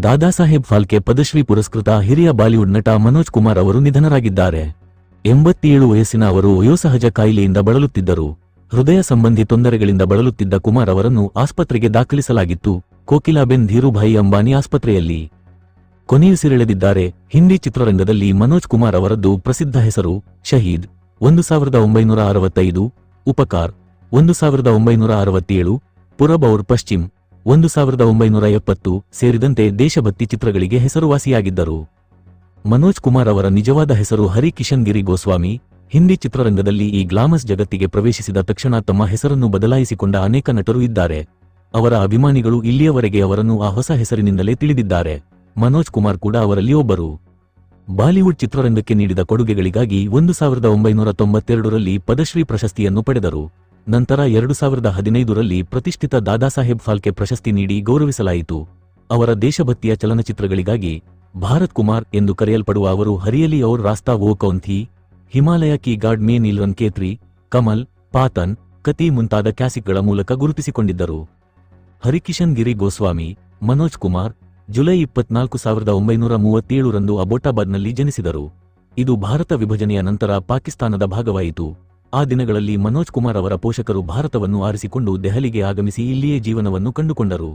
ದಾದಾಸಾಹೇಬ್ ಫಾಲ್ಕೆ ಪದ್ಮಶ್ರೀ ಪುರಸ್ಕೃತ ಹಿರಿಯ ಬಾಲಿವುಡ್ ನಟ ಮನೋಜ್ ಕುಮಾರ್ ಅವರು ನಿಧನರಾಗಿದ್ದಾರೆ. 87 ವಯಸ್ಸಿನ ಅವರು ವಯೋಸಹಜ ಕಾಯಿಲೆಯಿಂದ ಬಳಲುತ್ತಿದ್ದರು. ಹೃದಯ ಸಂಬಂಧಿ ತೊಂದರೆಗಳಿಂದ ಬಳಲುತ್ತಿದ್ದ ಕುಮಾರ್ ಅವರನ್ನು ಆಸ್ಪತ್ರೆಗೆ ದಾಖಲಿಸಲಾಗಿತ್ತು. ಕೋಕಿಲಾಬೆನ್ ಧೀರುಭಾಯಿ ಅಂಬಾನಿ ಆಸ್ಪತ್ರೆಯಲ್ಲಿ ಕೊನೆಯುಸಿರೆಳೆದಿದ್ದಾರೆ. ಹಿಂದಿ ಚಿತ್ರರಂಗದಲ್ಲಿ ಮನೋಜ್ ಕುಮಾರ್ ಅವರದ್ದು ಪ್ರಸಿದ್ಧ ಹೆಸರು ಶಹೀದ್ 1965, ಉಪಕಾರ್ 1967, ಪುರಬ್ ಔರ್ ಪಶ್ಚಿಮ್ 1970 ಸೇರಿದಂತೆ ದೇಶಭಕ್ತಿ ಚಿತ್ರಗಳಿಗೆ ಹೆಸರುವಾಸಿಯಾಗಿದ್ದರು. ಮನೋಜ್ ಕುಮಾರ್ ಅವರ ನಿಜವಾದ ಹೆಸರು ಹರಿ ಕಿಶನ್ ಗಿರಿ ಗೋಸ್ವಾಮಿ. ಹಿಂದಿ ಚಿತ್ರರಂಗದಲ್ಲಿ ಈ ಗ್ಲಾಮಸ್ ಜಗತ್ತಿಗೆ ಪ್ರವೇಶಿಸಿದ ತಕ್ಷಣ ತಮ್ಮ ಹೆಸರನ್ನು ಬದಲಾಯಿಸಿಕೊಂಡ ಅನೇಕ ನಟರು ಇದ್ದಾರೆ. ಅವರ ಅಭಿಮಾನಿಗಳು ಇಲ್ಲಿಯವರೆಗೆ ಅವರನ್ನು ಆ ಹೊಸ ಹೆಸರಿನಿಂದಲೇ ತಿಳಿದಿದ್ದಾರೆ. ಮನೋಜ್ ಕುಮಾರ್ ಕೂಡ ಅವರಲ್ಲಿ ಒಬ್ಬರು. ಬಾಲಿವುಡ್ ಚಿತ್ರರಂಗಕ್ಕೆ ನೀಡಿದ ಕೊಡುಗೆಗಳಿಗಾಗಿ 1992ರಲ್ಲಿ ಪದ್ಮಶ್ರೀ ಪ್ರಶಸ್ತಿಯನ್ನು ಪಡೆದರು. ನಂತರ 2015ರಲ್ಲಿ ಪ್ರತಿಷ್ಠಿತ ದಾದಾಸಾಹೇಬ್ ಫಾಲ್ಕೆ ಪ್ರಶಸ್ತಿ ನೀಡಿ ಗೌರವಿಸಲಾಯಿತು. ಅವರ ದೇಶಭಕ್ತಿಯ ಚಲನಚಿತ್ರಗಳಿಗಾಗಿ ಭಾರತ್ ಕುಮಾರ್ ಎಂದು ಕರೆಯಲ್ಪಡುವ ಅವರು ಹರಿಯಲಿ ಔರ್ ರಾಸ್ತಾ ವೋ ಕೌನ್ ಥೀ, ಹಿಮಾಲಯ ಕಿ ಗಾಡ್ ಮೇ ನೀಲ್ರನ್ ಕೇತ್ರಿ, ಕಮಲ್, ಪಾತನ್, ಕತಿ ಮುಂತಾದ ಕ್ಲಾಸಿಕ್ಗಳ ಮೂಲಕ ಗುರುತಿಸಿಕೊಂಡಿದ್ದರು. ಹರಿಕಿಶನ್ ಗಿರಿ ಗೋಸ್ವಾಮಿ ಮನೋಜ್ ಕುಮಾರ್ ಜುಲೈ 24, 1937ರಂದು ಅಬೋಟಾಬಾದ್ನಲ್ಲಿ ಜನಿಸಿದರು. ಇದು ಭಾರತ ವಿಭಜನೆಯ ನಂತರ ಪಾಕಿಸ್ತಾನದ ಭಾಗವಾಯಿತು. ಆ ದಿನಗಳಲ್ಲಿ ಮನೋಜ್ ಕುಮಾರ್ ಅವರ ಪೋಷಕರು ಭಾರತವನ್ನು ಆರಿಸಿಕೊಂಡು ದೆಹಲಿಗೆ ಆಗಮಿಸಿ ಇಲ್ಲಿಯೇ ಜೀವನವನ್ನು ಕಂಡುಕೊಂಡರು.